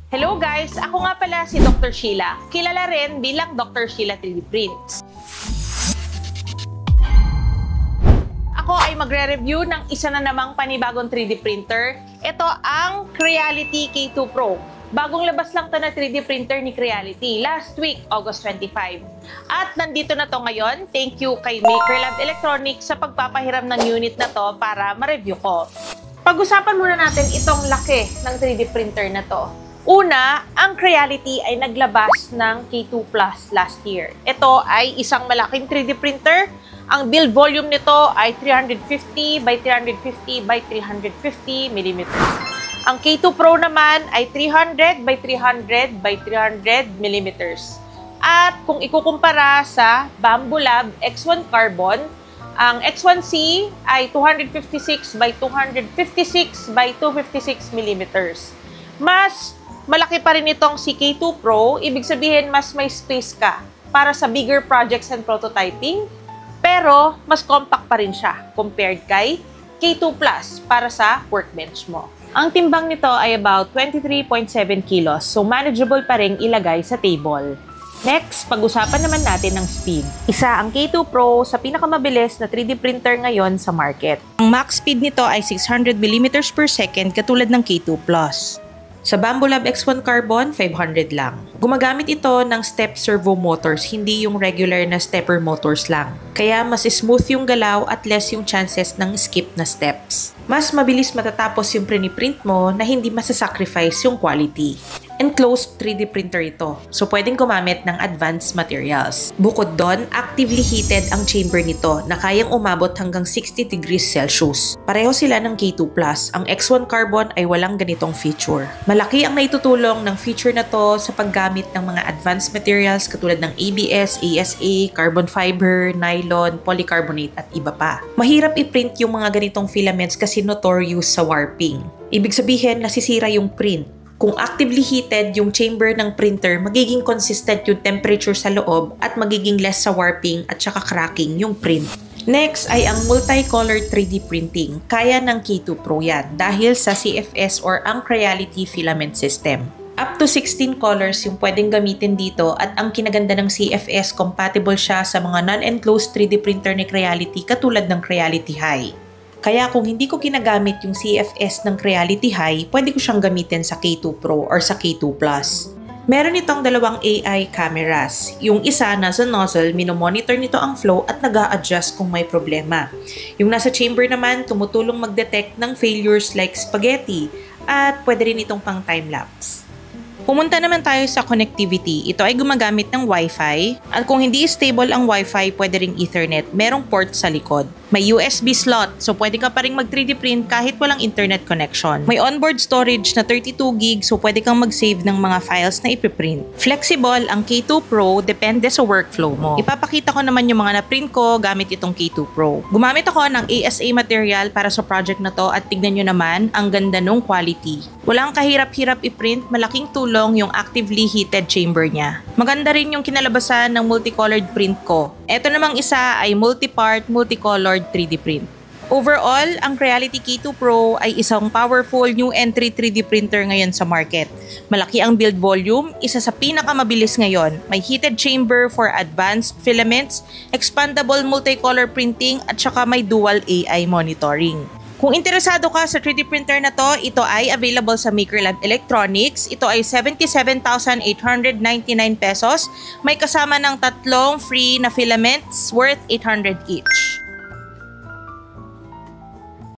Hello guys! Ako nga pala si Dr. Sheila. Kilala rin bilang Dr. Sheila 3D Prints. Ako ay magre-review ng isa na namang panibagong 3D printer. Ito ang Creality K2 Pro. Bagong labas lang to na 3D printer ni Creality last week, August 25. At nandito na to ngayon. Thank you kay Makerlab Electronics sa pagpapahiram ng unit na to para ma-review ko. Pag-usapan muna natin itong laki ng 3D printer na to. Una, ang Creality ay naglabas ng K2 Plus last year. Ito ay isang malaking 3D printer. Ang build volume nito ay 350 by 350 by 350 mm. Ang K2 Pro naman ay 300 by 300 by 300 mm. At kung ikukumpara sa Bambu Lab X1 Carbon, ang X1C ay 256 by 256 by 256 mm. Mas malaki pa rin itong si K2 Pro, ibig sabihin mas may space ka para sa bigger projects and prototyping, pero mas compact pa rin siya compared kay K2 Plus para sa workbench mo. Ang timbang nito ay about 23.7 kilos, so manageable pa rin ilagay sa table. Next, pag-usapan naman natin ng speed. Isa ang K2 Pro sa pinakamabilis na 3D printer ngayon sa market. Ang max speed nito ay 600 mm per second katulad ng K2 Plus. Sa Bambu Lab X1 Carbon, 500 lang. Gumagamit ito ng step servo motors, hindi yung regular na stepper motors lang. Kaya mas smooth yung galaw at less yung chances ng skip na steps. Mas mabilis matatapos yung print mo na hindi masasacrifice yung quality. Enclosed 3D printer ito, so pwedeng gumamit ng advanced materials. Bukod doon, actively heated ang chamber nito na kayang umabot hanggang 60 degrees Celsius. Pareho sila ng K2 Plus, ang X1 Carbon ay walang ganitong feature. Malaki ang naitutulong ng feature na to sa paggamit ng mga advanced materials katulad ng ABS, ASA, carbon fiber, nylon, polycarbonate at iba pa. Mahirap i-print yung mga ganitong filaments kasi notorious sa warping. Ibig sabihin, nasisira yung print. Kung actively heated yung chamber ng printer, magiging consistent yung temperature sa loob at magiging less sa warping at saka cracking yung print. Next ay ang multicolor 3D printing. Kaya ng K2 Pro yan dahil sa CFS or ang Creality Filament System. Up to 16 colors yung pwedeng gamitin dito at ang kinaganda ng CFS, compatible siya sa mga non-enclosed 3D printer ni Creality katulad ng Creality High. Kaya kung hindi ko ginagamit yung CFS ng Creality High, pwede ko siyang gamitin sa K2 Pro or sa K2 Plus. Meron itong dalawang AI cameras. Yung isa nasa nozzle, minomonitor nito ang flow at nag-a-adjust kung may problema. Yung nasa chamber naman, tumutulong mag-detect ng failures like spaghetti at pwede rin itong pang time-lapse. Pumunta naman tayo sa connectivity. Ito ay gumagamit ng Wi-Fi. At kung hindi stable ang Wi-Fi, pwede ring Ethernet. Merong port sa likod. May USB slot, so pwede ka pa rin mag 3D print kahit walang internet connection. May onboard storage na 32GB, so pwede kang mag-save ng mga files na ipiprint. Flexible ang K2 Pro, depende sa workflow mo. Ipapakita ko naman yung mga na-print ko gamit itong K2 Pro. Gumamit ako ng ASA material para sa project na to at tignan nyo naman ang ganda nung quality. Walang kahirap-hirap i-print, malaking tulong yung actively heated chamber niya. Maganda rin yung kinalabasan ng multicolored print ko. Ito namang isa ay multi-part, multicolored 3D print. Overall, ang Creality K2 Pro ay isang powerful new entry 3D printer ngayon sa market. Malaki ang build volume, isa sa pinakamabilis ngayon. May heated chamber for advanced filaments, expandable multicolor printing at saka may dual AI monitoring. Kung interesado ka sa 3D printer na to, ito ay available sa Makerlab Electronics. Ito ay 77,899 pesos. May kasama ng tatlong free na filaments worth 800 each.